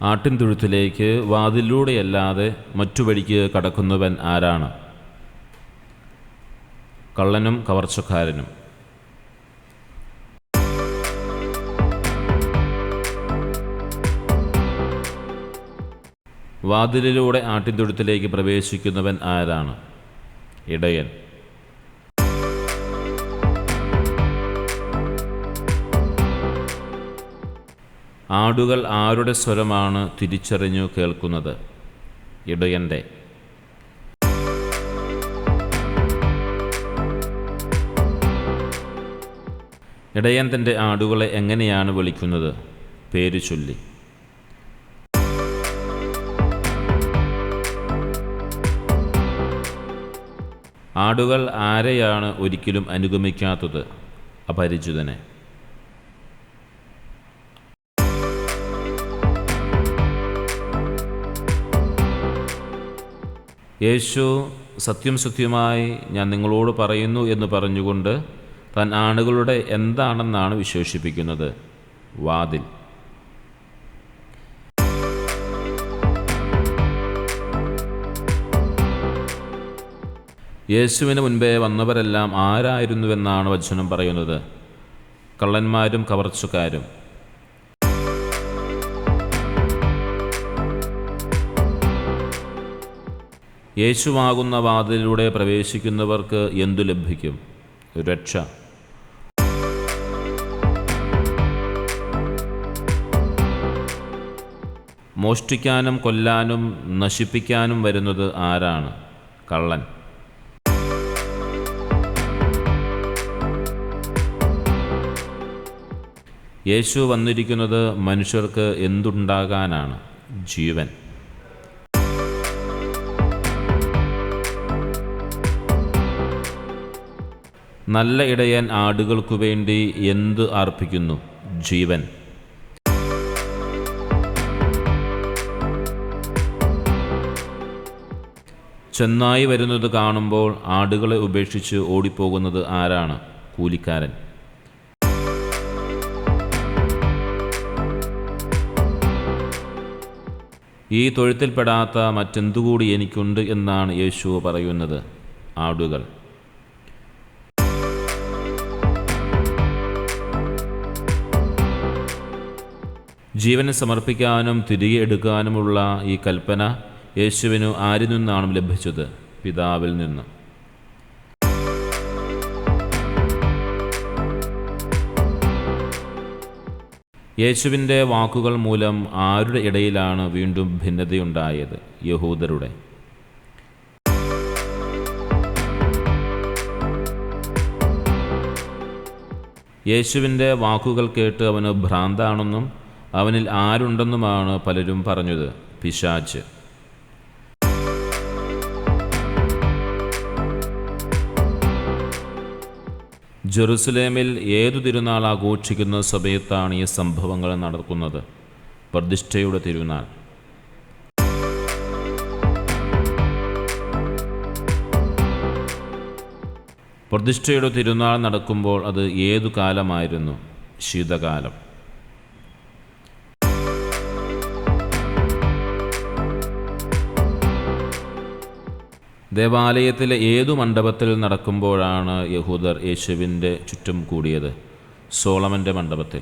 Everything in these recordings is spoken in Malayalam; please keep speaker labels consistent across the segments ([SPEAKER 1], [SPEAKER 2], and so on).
[SPEAKER 1] ആട്ടിൻതൊഴുത്തിലേക്ക് വാതിലൂടെയല്ലാതെ മറ്റു വഴിക്ക് കടക്കുന്നവൻ ആരാണ്? കള്ളനും കവർച്ചക്കാരനും. വാതിലിലൂടെ ആട്ടിൻതൊഴുത്തിലേക്ക് പ്രവേശിക്കുന്നവൻ ആരാണ്? ഇടയൻ. ആടുകൾ ആരുടെ സ്വരമാണ് തിരിച്ചറിഞ്ഞു കേൾക്കുന്നത്? ഇടയൻ്റെ. ഇടയൻ തൻ്റെ ആടുകളെ എങ്ങനെയാണ് വിളിക്കുന്നത്? പേര് ചൊല്ലി. ആടുകൾ ആരെയാണ് ഒരിക്കലും അനുഗമിക്കാത്തത്? അപരിചിതനെ. യേശു സത്യം സത്യമായി ഞാൻ നിങ്ങളോട് പറയുന്നു എന്ന് പറഞ്ഞുകൊണ്ട് താൻ ആടുകളുടെ എന്താണെന്നാണ് വിശേഷിപ്പിക്കുന്നത്? വാതിൽ. യേശുവിന് മുൻപേ വന്നവരെല്ലാം ആരായിരുന്നുവെന്നാണ് വചനം പറയുന്നത്? കള്ളന്മാരും കവർച്ചക്കാരും. യേശുവാകുന്ന വാതിലിലൂടെ പ്രവേശിക്കുന്നവർക്ക് എന്തു ലഭിക്കും? രക്ഷ. മോഷ്ടിക്കാനും കൊല്ലാനും നശിപ്പിക്കാനും വരുന്നത് ആരാണ്? കള്ളൻ. യേശു വന്നിരിക്കുന്നത് മനുഷ്യർക്ക് എന്തുണ്ടാകാനാണ്? ജീവൻ. നല്ല ഇടയൻ ആടുകൾക്കു വേണ്ടി എന്ത് അർപ്പിക്കുന്നു? ജീവൻ. ചെന്നായി വരുന്നത് കാണുമ്പോൾ ആടുകളെ ഉപേക്ഷിച്ച് ഓടിപ്പോകുന്നത് ആരാണ്? കൂലിക്കാരൻ. ഈ തൊഴുത്തിൽപ്പെടാത്ത മറ്റെന്തുകൂടി എനിക്കുണ്ട് എന്നാണ് യേശു പറയുന്നത്? ആടുകൾ. ജീവനെ സമർപ്പിക്കാനും തിരികെ എടുക്കാനുമുള്ള ഈ കൽപ്പന യേശുവിന് ആരിൽ നിന്നാണ് ലഭിച്ചത്? പിതാവിൽ നിന്ന്. യേശുവിൻ്റെ വാക്കുകൾ മൂലം ആരുടെ ഇടയിലാണ് വീണ്ടും ഭിന്നതയുണ്ടായത്? യഹൂദരുടെ. യേശുവിൻ്റെ വാക്കുകൾ കേട്ട് അവന് ഭ്രാന്താണെന്നും അവനിൽ ആരുണ്ടെന്നുമാണ് പലരും പറഞ്ഞത്? പിശാച്. ജെറുസലേമിൽ ഏതു തിരുനാൾ ആഘോഷിക്കുന്ന സമയത്താണ് ഈ സംഭവങ്ങൾ നടക്കുന്നത്? പ്രതിഷ്ഠയുടെ തിരുനാൾ. പ്രതിഷ്ഠയുടെ തിരുനാൾ നടക്കുമ്പോൾ അത് ഏതു കാലമായിരുന്നു? ശീതകാലം. ദേവാലയത്തിലെ ഏതു മണ്ഡപത്തിൽ നടക്കുമ്പോഴാണ് യഹൂദർ യേശുവിൻ്റെ ചുറ്റും കൂടിയത്? സോളമൻ്റെ മണ്ഡപത്തിൽ.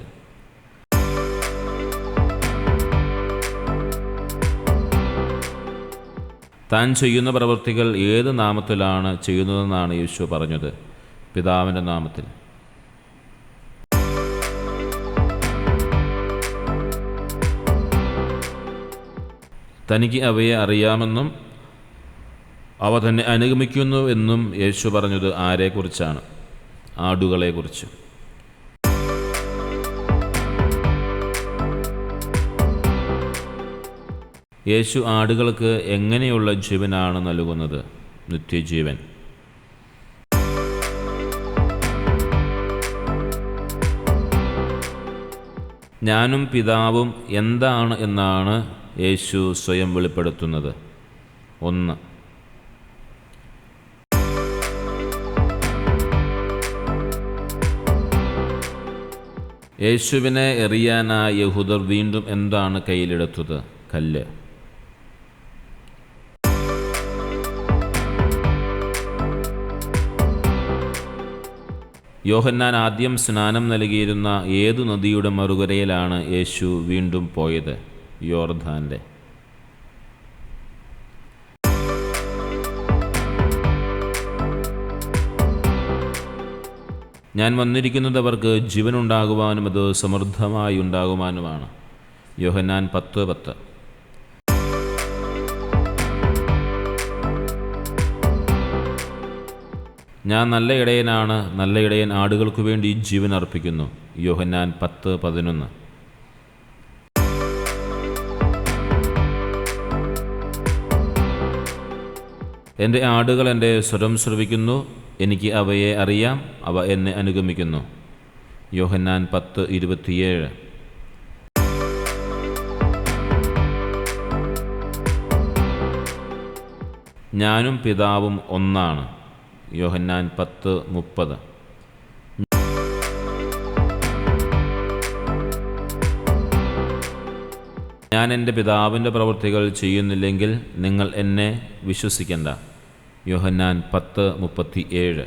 [SPEAKER 1] താൻ ചെയ്യുന്ന പ്രവൃത്തികൾ ഏത് നാമത്തിലാണ് ചെയ്യുന്നതെന്നാണ് യേശു പറഞ്ഞത്? പിതാവിൻ്റെ നാമത്തിൽ. തനിക്ക് അവയെ അറിയാമെന്നും അവ തന്നെ അനുഗമിക്കുന്നു എന്നും യേശു പറഞ്ഞത് ആരെക്കുറിച്ചാണ്? ആടുകളെക്കുറിച്ച്. യേശു ആടുകൾക്ക് എങ്ങനെയുള്ള ജീവനാണ് നൽകുന്നത്? നിത്യജീവൻ. ഞാനും പിതാവും എന്താണ് എന്നാണ് യേശു സ്വയം വെളിപ്പെടുത്തുന്നത്? 1. യേശുവിനെ എറിയാനായി യഹൂദർ വീണ്ടും എന്താണ് കയ്യിലെടുത്തത്? കല്ല്. യോഹന്നാൻ ആദ്യം സ്നാനം നൽകിയിരുന്ന ഏതു നദിയുടെ മറുകരയിലാണ് യേശു വീണ്ടും പോയത്? യോർദാൻ്റെ. ഞാൻ വന്നിരിക്കുന്നത് അവർക്ക് ജീവനുണ്ടാകുവാനും അത് സമൃദ്ധമായി ഉണ്ടാകുവാനുമാണ്. യോഹന്നാൻ 10:10. ഞാൻ നല്ല ഇടയനാണ്, നല്ല ഇടയൻ ആടുകൾക്കു വേണ്ടി ജീവൻ അർപ്പിക്കുന്നു. യോഹന്നാൻ 10:11. എൻ്റെ ആടുകൾ എൻ്റെ സ്വരം ശ്രവിക്കുന്നു, എനിക്ക് അവയെ അറിയാം, അവ എന്നെ അനുഗമിക്കുന്നു. യോഹന്നാൻ 10:27. ഞാനും പിതാവും ഒന്നാണ്. യോഹന്നാൻ 10:30. ഞാൻ എൻ്റെ പിതാവിൻ്റെ പ്രവൃത്തികൾ ചെയ്യുന്നില്ലെങ്കിൽ നിങ്ങൾ എന്നെ വിശ്വസിക്കണ്ട. യോഹന്നാൻ 10:37.